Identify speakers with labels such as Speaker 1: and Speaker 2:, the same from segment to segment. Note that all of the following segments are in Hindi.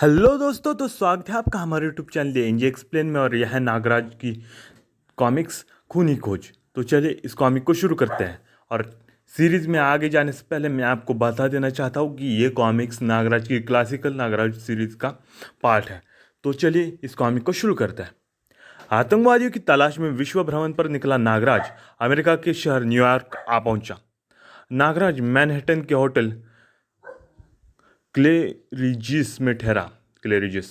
Speaker 1: हेलो दोस्तों, तो स्वागत है आपका हमारे यूट्यूब चैनल एनजे एक्सप्लेन में। और यह है नागराज की कॉमिक्स खूनी खोज। तो चलिए इस कॉमिक को शुरू करते हैं। और सीरीज में आगे जाने से पहले मैं आपको बता देना चाहता हूँ कि ये कॉमिक्स नागराज की क्लासिकल नागराज सीरीज का पार्ट है। तो चलिए इस कॉमिक को शुरू करते हैं। आतंकवादियों की तलाश में विश्व भ्रमण पर निकला नागराज अमेरिका के शहर न्यूयॉर्क आ पहुंचा। नागराज मैनहट्टन के होटल क्लेरिजिस में ठहरा। क्लेरिजिस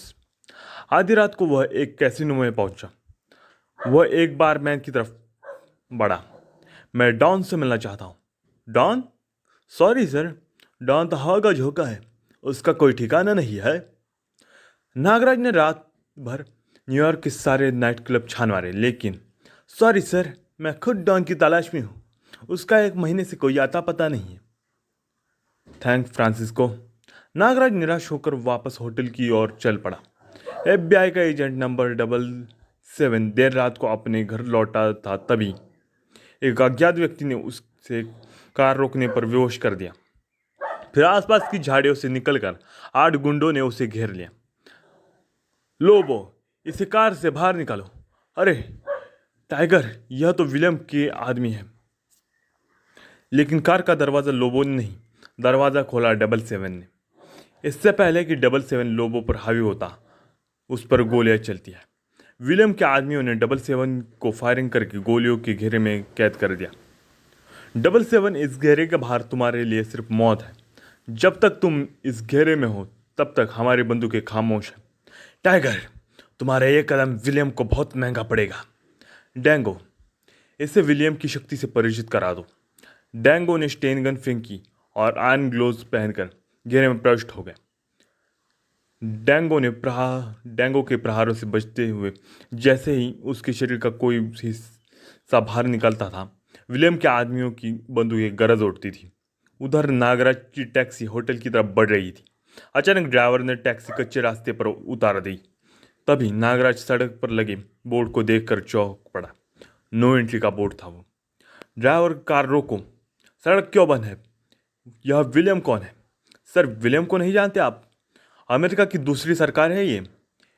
Speaker 1: आधी रात को वह एक कैसीनो में पहुंचा। वह एक बार मैन की तरफ बढ़ा। मैं डॉन से मिलना चाहता हूँ। डॉन? सॉरी सर, डॉन तो हवा झोंका है, उसका कोई ठिकाना नहीं है। नागराज ने रात भर न्यूयॉर्क के सारे नाइट क्लब छान मारे, लेकिन सॉरी सर, मैं खुद डॉन की तलाश में हूँ, उसका एक महीने से कोई आता पता नहीं है। Thank Francisco. नागराज निराश होकर वापस होटल की ओर चल पड़ा। एफबीआई का एजेंट नंबर 77 देर रात को अपने घर लौटा था, तभी एक अज्ञात व्यक्ति ने उससे कार रोकने पर बेहोश कर दिया। फिर आसपास की झाड़ियों से निकलकर 8 गुंडों ने उसे घेर लिया। लोबो, इसे कार से बाहर निकालो। अरे टाइगर, यह तो विलियम के आदमी है। लेकिन कार का दरवाजा लोबो ने नहीं, दरवाजा खोला 77 ने। इससे पहले कि 77 लोबो पर हावी होता, उस पर गोलियां चलती है। विलियम के आदमियों ने 77 को फायरिंग करके गोलियों के घेरे में कैद कर दिया। 77, इस घेरे के बाहर तुम्हारे लिए सिर्फ मौत है। जब तक तुम इस घेरे में हो तब तक हमारी बंदूकें खामोश है। टाइगर, तुम्हारा ये कदम विलियम को बहुत महंगा पड़ेगा। डैंगो, इसे विलियम की शक्ति से परिचित करा दो। डैंगो ने स्टेन गन फेंकी और आयरन ग्लोव्स पहनकर घेरे में प्रविष्ट हो गए। डैंगो के प्रहारों से बचते हुए जैसे ही उसके शरीर का कोई हिस्सा बाहर निकलता था, विलियम के आदमियों की बंदूकें गरज उठती थी। उधर नागराज की टैक्सी होटल की तरफ बढ़ रही थी। अचानक ड्राइवर ने टैक्सी कच्चे रास्ते पर उतार दी। तभी नागराज सड़क पर लगे बोर्ड को देखकर चौंक पड़ा। नो एंट्री का बोर्ड था वो। ड्राइवर, कार रोको, सड़क क्यों बंद है? यह विलियम कौन है? सर, विलियम को नहीं जानते आप? अमेरिका की दूसरी सरकार है ये।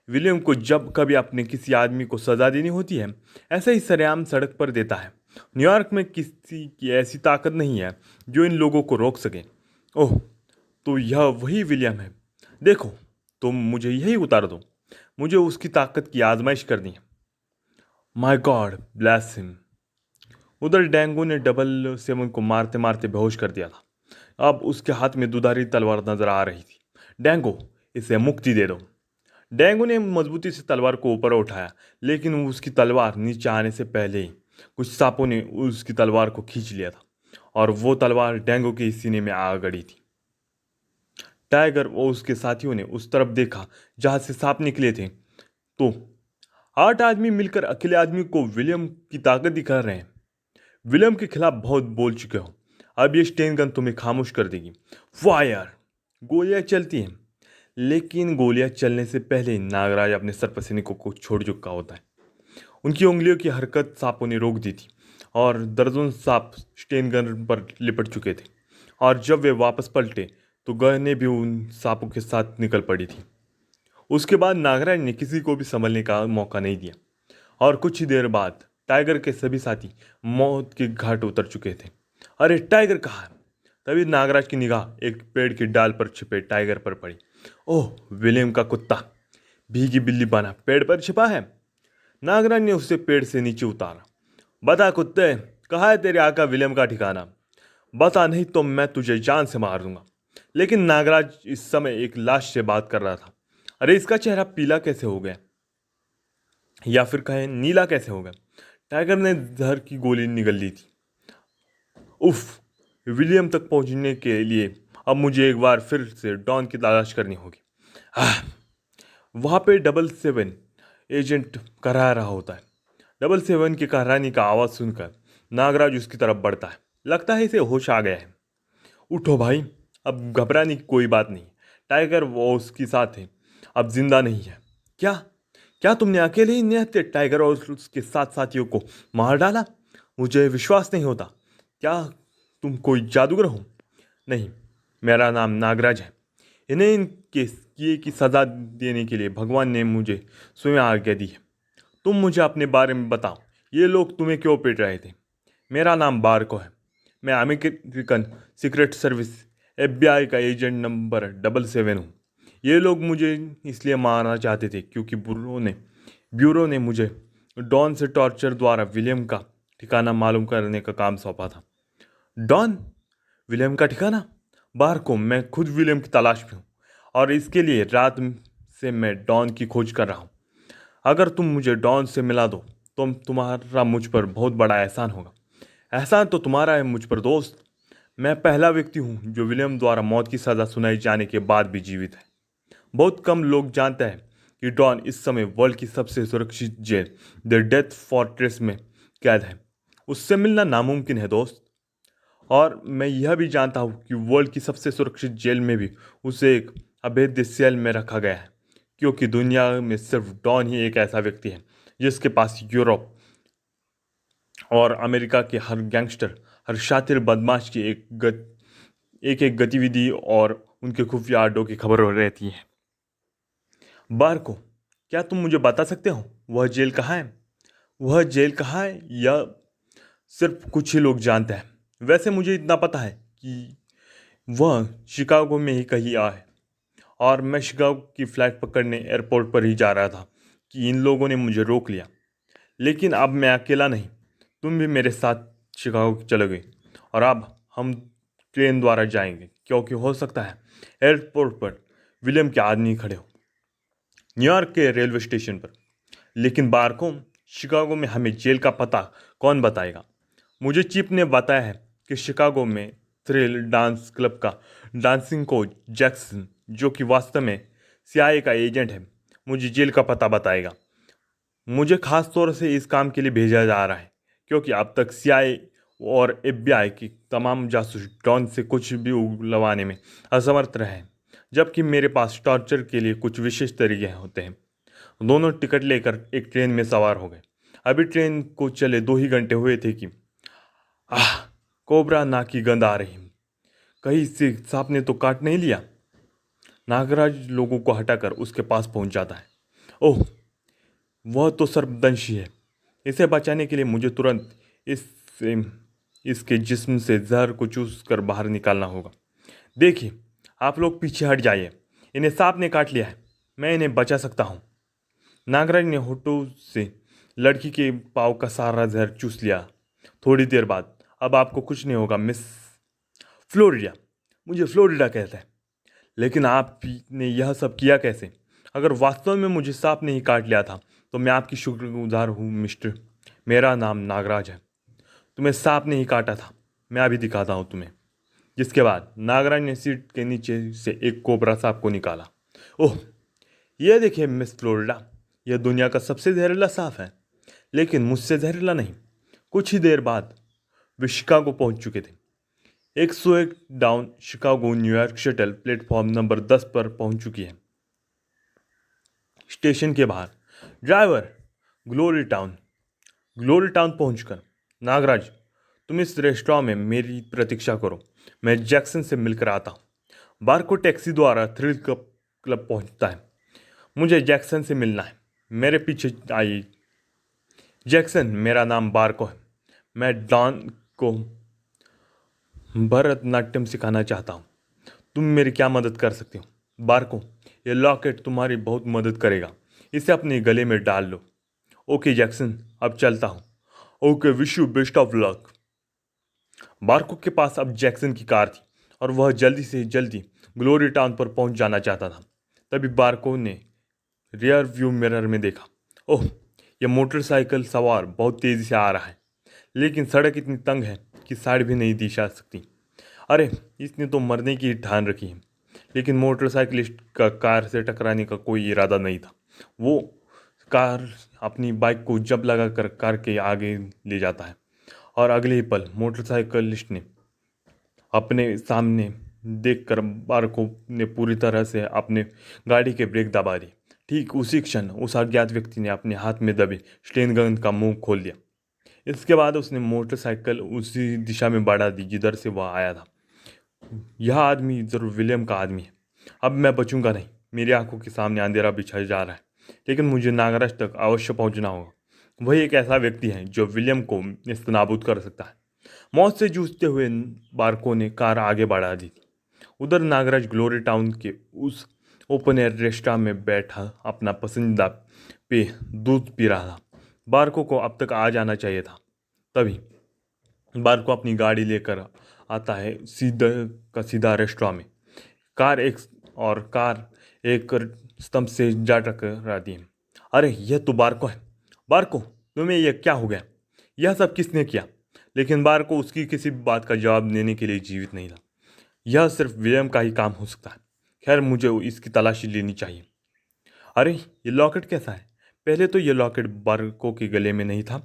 Speaker 1: विलियम को जब कभी अपने किसी आदमी को सजा देनी होती है, ऐसे ही सरेआम सड़क पर देता है। न्यूयॉर्क में किसी की ऐसी ताकत नहीं है जो इन लोगों को रोक सके। ओह, तो यह वही विलियम है। देखो, तुम मुझे यही उतार दो, मुझे उसकी ताकत की आजमाइश करनी है। My God bless him. उधर डेंगू ने 77 को मारते मारते बेहोश कर दिया था। अब उसके हाथ में दुधारी तलवार नजर आ रही थी। डेंगू, इसे मुक्ति दे दो। डेंगू ने मजबूती से तलवार को ऊपर उठाया, लेकिन उसकी तलवार नीचे आने से पहले ही कुछ सांपों ने उसकी तलवार को खींच लिया था और वो तलवार डेंगू के सीने में आ गड़ी थी। टाइगर और उसके साथियों ने उस तरफ देखा जहां से सांप निकले थे, तो 8 आदमी मिलकर अकेले आदमी को विलियम की ताकत दिखा रहे हैं। विलियम के खिलाफ बहुत बोल चुके हो, अब ये स्टेन गन तुम्हें खामोश कर देगी। फायर! गोलियां चलती हैं, लेकिन गोलियां चलने से पहले ही नागराज अपने सर पर सैनिकों को छोड़ चुका होता है। उनकी उंगलियों की हरकत सांपों ने रोक दी थी और दर्जन सांप स्टेन गन पर लिपट चुके थे। और जब वे वापस पलटे तो गहने भी उन सांपों के साथ निकल पड़ी थी। उसके बाद नागराज ने किसी को भी संभलने का मौका नहीं दिया और कुछ ही देर बाद टाइगर के सभी साथी मौत के घाट उतर चुके थे। अरे टाइगर कहाँ है? तभी नागराज की निगाह एक पेड़ की डाल पर छिपे टाइगर पर पड़ी। ओह, विलियम का कुत्ता भीगी बिल्ली बना पेड़ पर छिपा है। नागराज ने उसे पेड़ से नीचे उतारा। बता कुत्ते, कहाँ है तेरे आका विलियम का ठिकाना? बता, नहीं तो मैं तुझे जान से मार दूंगा। लेकिन नागराज इस समय एक लाश से बात कर रहा था। अरे इसका चेहरा पीला कैसे हो गया, या फिर कहें नीला कैसे हो गया? टाइगर ने जहर की गोली निगल ली थी। उफ, विलियम तक पहुंचने के लिए अब मुझे एक बार फिर से डॉन की तलाश करनी होगी। आह, वहां पे 77 एजेंट करा रहा होता है। 77 की कहरानी का आवाज सुनकर नागराज उसकी तरफ बढ़ता है। लगता है इसे होश आ गया है। उठो भाई, अब घबराने की कोई बात नहीं। टाइगर वो उसके साथ है, अब जिंदा नहीं है। क्या? क्या तुमने अकेले ही निहत्थे टाइगर और उसके साथ साथियों को मार डाला? मुझे विश्वास नहीं होता। क्या तुम कोई जादूगर हो? नहीं, मेरा नाम नागराज है। इन्हें इनके किए की सज़ा देने के लिए भगवान ने मुझे स्वयं आज्ञा दी है। तुम मुझे अपने बारे में बताओ, ये लोग तुम्हें क्यों पीट रहे थे? मेरा नाम बारको है। मैं अमेरिकन सीक्रेट सर्विस FBI का एजेंट नंबर 77 हूँ। ये लोग मुझे इसलिए मारना चाहते थे क्योंकि ब्यूरो ने मुझे डॉन से टॉर्चर द्वारा विलियम का ठिकाना मालूम करने का काम सौंपा था। डॉन? विलियम का ठिकाना? बारको, मैं खुद विलियम की तलाश में हूँ और इसके लिए रात से मैं डॉन की खोज कर रहा हूँ। अगर तुम मुझे डॉन से मिला दो तो तुम्हारा मुझ पर बहुत बड़ा एहसान होगा। एहसान तो तुम्हारा है मुझ पर दोस्त। मैं पहला व्यक्ति हूँ जो विलियम द्वारा मौत की सज़ा सुनाई जाने के बाद भी जीवित है। बहुत कम लोग जानते हैं कि डॉन इस समय वर्ल्ड की सबसे सुरक्षित जेल द डेथ फोर्ट्रेस में कैद है। उससे मिलना नामुमकिन है दोस्त। और मैं यह भी जानता हूँ कि वर्ल्ड की सबसे सुरक्षित जेल में भी उसे एक अभेद्य सेल में रखा गया है, क्योंकि दुनिया में सिर्फ डॉन ही एक ऐसा व्यक्ति है जिसके पास यूरोप और अमेरिका के हर गैंगस्टर, हर शातिर बदमाश की एक गतिविधि और उनके खुफिया अड्डों की खबर रहती है। बारको, क्या तुम मुझे बता सकते हो वह जेल कहाँ है? वह जेल कहाँ है यह सिर्फ कुछ ही लोग जानते हैं। वैसे मुझे इतना पता है कि वह शिकागो में ही कहीं है और मैं शिकागो की फ़्लाइट पकड़ने एयरपोर्ट पर ही जा रहा था कि इन लोगों ने मुझे रोक लिया। लेकिन अब मैं अकेला नहीं, तुम भी मेरे साथ शिकागो चले गए और अब हम ट्रेन द्वारा जाएंगे, क्योंकि हो सकता है एयरपोर्ट पर विलियम के आदमी खड़े हो, न्यूयॉर्क के रेलवे स्टेशन पर। लेकिन बारको, शिकागो में हमें जेल का पता कौन बताएगा? मुझे चिप ने बताया है कि शिकागो में थ्रिल डांस क्लब का डांसिंग कोच जैक्सन, जो कि वास्तव में CIA का एजेंट है, मुझे जेल का पता बताएगा। मुझे खास तौर से इस काम के लिए भेजा जा रहा है क्योंकि अब तक CIA और FBI की तमाम जासूस डॉन से कुछ भी उगलवाने में असमर्थ रहे हैं, जबकि मेरे पास टॉर्चर के लिए कुछ विशेष तरीके होते हैं। दोनों टिकट लेकर एक ट्रेन में सवार हो गए। अभी ट्रेन को चले 2 ही घंटे हुए थे कि आह, कोबरा नाक की गंध आ रही। कहीं से सांप ने तो काट नहीं लिया? नागराज लोगों को हटाकर उसके पास पहुंच जाता है। ओह, वह तो सर्पदंशी है। इसे बचाने के लिए मुझे तुरंत इस इसके जिस्म से जहर को चूस कर बाहर निकालना होगा। देखिए, आप लोग पीछे हट जाइए। इन्हें सांप ने काट लिया है। मैं इन्हें बचा सकता हूँ। नागराज ने होठों से लड़की के पाँव का सारा जहर चूस लिया। थोड़ी देर बाद, अब आपको कुछ नहीं होगा मिस फ्लोरिडा। मुझे फ्लोरिडा कहता है। लेकिन आपने यह सब किया कैसे? अगर वास्तव में मुझे सांप ने ही काट लिया था तो मैं आपकी शुक्रगुजार हूँ मिस्टर। मेरा नाम नागराज है। तुम्हें सांप ने ही काटा था। मैं अभी दिखाता हूँ तुम्हें। जिसके बाद नागराज ने सीट के नीचे से एक कोबरा सांप को निकाला। ओह, यह देखिए मिस फ्लोरिडा, यह दुनिया का सबसे जहरीला सांप है, लेकिन मुझसे जहरीला नहीं। कुछ ही देर बाद वे शिकागो पहुंच चुके थे। 101 down Chicago New York shuttle platform number 10 पर पहुंच चुकी है। स्टेशन के बाहर driver, glory town. Glory town पहुंचकर नागराज, तुम इस रेस्टोरेंट में मेरी प्रतीक्षा करो, मैं जैक्सन से मिलकर आता हूँ। बारको टैक्सी द्वारा थ्रिल क्लब पहुंचता है। मुझे जैक्सन से मिलना है, मेरे पीछे आइए। जैक्सन, मेरा नाम बारको है। मैं डॉन को भरतनाट्यम सिखाना चाहता हूँ। तुम मेरी क्या मदद कर सकते हो? बारको, ये लॉकेट तुम्हारी बहुत मदद करेगा। इसे अपने गले में डाल लो। ओके जैक्सन, अब चलता हूँ। Okay, wish you best of luck. बारको के पास अब जैक्सन की कार थी और वह जल्दी से जल्दी ग्लोरी टाउन पर पहुंच जाना चाहता था। तभी बारको ने रियर व्यू मिरर में देखा। ओह, यह मोटरसाइकिल सवार बहुत तेज़ी से आ रहा है, लेकिन सड़क इतनी तंग है कि साइड भी नहीं दी जा सकती। अरे, इसने तो मरने की ठान रखी है। लेकिन मोटरसाइकिलिस्ट का कार से टकराने का कोई इरादा नहीं था। वो कार अपनी बाइक को जब लगा कर कार के आगे ले जाता है और अगले ही पल मोटरसाइकिलिस्ट ने अपने सामने देखकर बारको ने पूरी तरह से अपने गाड़ी के ब्रेक दबा दिए। ठीक उसी क्षण उस अज्ञात व्यक्ति ने अपने हाथ में दबे स्टेन गन का मुंह खोल दिया। इसके बाद उसने मोटरसाइकिल उसी दिशा में बढ़ा दी जिधर से वह आया था। यह आदमी जरूर विलियम का आदमी है। अब मैं बचूंगा नहीं। मेरी आंखों के सामने अंधेरा बिछाया जा रहा है, लेकिन मुझे नागराज तक अवश्य पहुंचना होगा। वही एक ऐसा व्यक्ति है जो विलियम को नेस्तनाबूद कर सकता है। मौत से जूझते हुए बारको ने कार आगे बढ़ा दी। उधर नागराज ग्लोरी टाउन के उस ओपन एयर रेस्टोरेंट में बैठा अपना पसंदीदा पेय दूध पी रहा था। बारको को अब तक आ जाना चाहिए था। तभी बारको अपनी गाड़ी लेकर आता है सीधा का सीधा रेस्टोरेंट में। कार एक स्तंभ से जा टकराती है। अरे यह तो बारको है। बारको, तुम्हें यह क्या हो गया? यह सब किसने किया? लेकिन बारको उसकी किसी बात का जवाब देने के लिए जीवित नहीं था। यह सिर्फ विलियम का ही काम हो सकता है। खैर, मुझे इसकी तलाशी लेनी चाहिए। अरे ये लॉकेट कैसा है? पहले तो ये लॉकेट बारको के गले में नहीं था।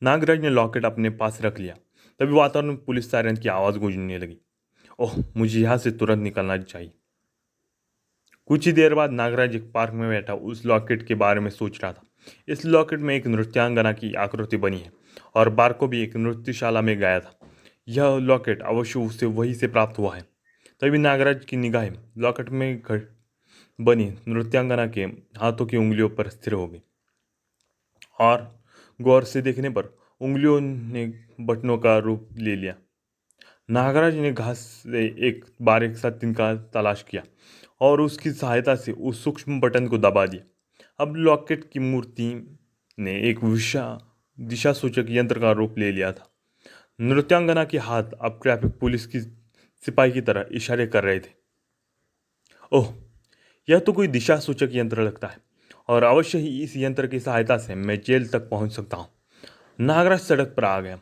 Speaker 1: नागराज ने लॉकेट अपने पास रख लिया। तभी वातावरण में पुलिस सायरन की आवाज़ गूंजने लगी। ओह, मुझे यहाँ से तुरंत निकलना चाहिए। कुछ ही देर बाद नागराज एक पार्क में बैठा उस लॉकेट के बारे में सोच रहा था। इस लॉकेट में एक नृत्यांगना की आकृति बनी है और बारको भी एक नृत्यशाला में गया था। यह लॉकेट अवश्य उसे वहीं से प्राप्त हुआ है। तभी नागराज की निगाहें लॉकेट में बनी नृत्यांगना के हाथों की उंगलियों पर स्थिर हो गई और गौर से देखने पर उंगलियों ने बटनों का रूप ले लिया। नागराज ने घास से एक बारीक सा तिनका तलाश किया और उसकी सहायता से उस सूक्ष्म बटन को दबा दिया। अब लॉकेट की मूर्ति ने एक दिशा सूचक यंत्र का रूप ले लिया था। नृत्यांगना के हाथ अब ट्रैफिक पुलिस की सिपाही की तरह इशारे कर रहे थे। ओह, यह तो कोई दिशा सूचक यंत्र लगता है और अवश्य ही इस यंत्र की सहायता से मैं जेल तक पहुंच सकता हूं। नागराज सड़क पर आ गया।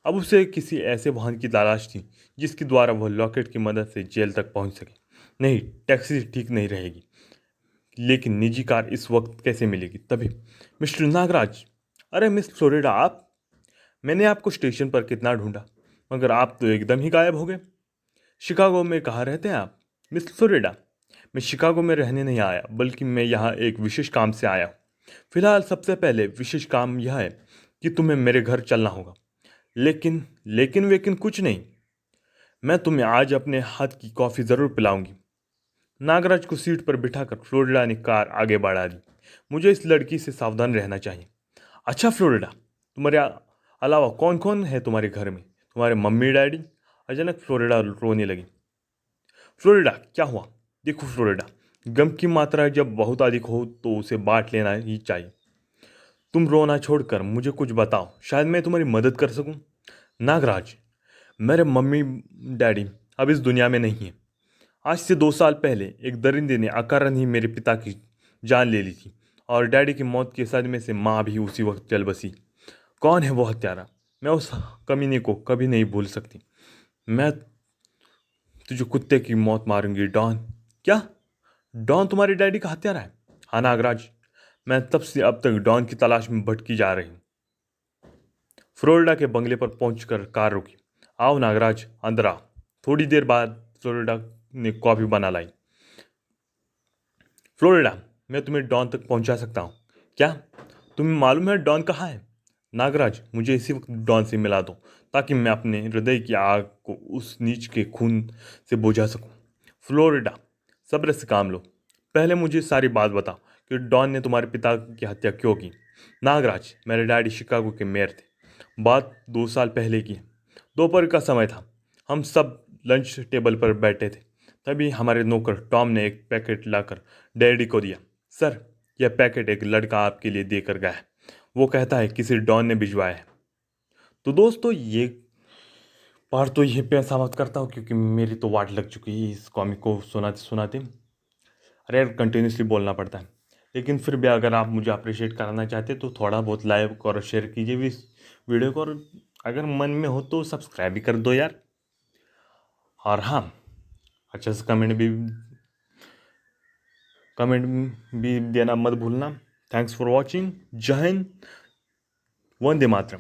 Speaker 1: अब उसे किसी ऐसे वाहन की तलाश थी जिसके द्वारा वह लॉकेट की मदद से जेल तक पहुंच सके। नहीं, टैक्सी ठीक नहीं रहेगी, लेकिन निजी कार इस वक्त कैसे मिलेगी? तभी मिस्टर नागराज। अरे मिस फ्लोरिडा, आप! मैंने आपको स्टेशन पर कितना ढूंढा, मगर आप तो एकदम ही गायब हो गए। शिकागो में कहाँ रहते हैं आप? मिस फ्लोरिडा, मैं शिकागो में रहने नहीं आया, बल्कि मैं यहाँ एक विशेष काम से आया हूँ। फिलहाल सबसे पहले विशेष काम यह है कि तुम्हें मेरे घर चलना होगा। लेकिन लेकिन वेकिन कुछ नहीं। मैं तुम्हें आज अपने हाथ की कॉफ़ी ज़रूर पिलाऊंगी। नागराज को सीट पर बिठाकर फ्लोरिडा ने कार आगे बढ़ा दी। मुझे इस लड़की से सावधान रहना चाहिए। अच्छा फ्लोरिडा, तुम्हारे अलावा कौन कौन है तुम्हारे घर में? तुम्हारे मम्मी डैडी? अचानक फ्लोरिडा रोने लगी। फ्लोरिडा, क्या हुआ? देखो फ्लोरिडा, गम की मात्रा जब बहुत अधिक हो तो उसे बांट लेना ही चाहिए। तुम रोना छोड़कर मुझे कुछ बताओ, शायद मैं तुम्हारी मदद कर सकूं। नागराज, मेरे मम्मी डैडी अब इस दुनिया में नहीं है। आज से 2 साल पहले एक दरिंदे ने अकारण ही मेरे पिता की जान ले ली थी और डैडी की मौत के सदमे से माँ भी उसी वक्त चल बसी। कौन है वो हत्यारा? मैं उस कमीने को कभी नहीं भूल सकती। मैं तुझे कुत्ते की मौत मारूंगी, डॉन। क्या? डॉन तुम्हारे डैडी का हत्यारा है? हाँ नागराज, मैं तब से अब तक डॉन की तलाश में भटकी जा रही हूँ। फ्लोरिडा के बंगले पर पहुंचकर कार रुकी। आओ नागराज, अंदर आओ। थोड़ी देर बाद फ्लोरिडा ने कॉफी बना लाई। फ्लोरिडा, मैं तुम्हें डॉन तक पहुंचा सकता हूँ। क्या? तुम्हें मालूम है डॉन कहाँ है? नागराज, मुझे इसी वक्त डॉन से मिला दो ताकि मैं अपने हृदय की आग को उस नीच के खून से बुझा सकूं। फ्लोरिडा, सब्र से काम लो। पहले मुझे सारी बात बताओ कि डॉन ने तुम्हारे पिता की हत्या क्यों की। नागराज, मेरे डैडी शिकागो के मेयर थे। बात 2 साल पहले की है। दोपहर का समय था। हम सब लंच टेबल पर बैठे थे। तभी हमारे नौकर टॉम ने एक पैकेट लाकर डैडी को दिया। सर, यह पैकेट एक लड़का आपके लिए देकर गया है। वो कहता है किसी डॉन ने भिजवाया है। तो दोस्तों, ये पार्ट तो यहीं पे समाप्त करता हूँ क्योंकि मेरी तो वाट लग चुकी है इस कॉमिक को सुनाते सुनाते। अरे यार, कंटिन्यूसली बोलना पड़ता है। लेकिन फिर भी अगर आप मुझे अप्रिशिएट कराना चाहते तो थोड़ा बहुत लाइक और शेयर कीजिए भी इस वीडियो को, और अगर मन में हो तो सब्सक्राइब भी कर दो यार। और हाँ, अच्छा से कमेंट भी देना मत भूलना। Thanks for watching. जय हिंद, वंदे मातरम।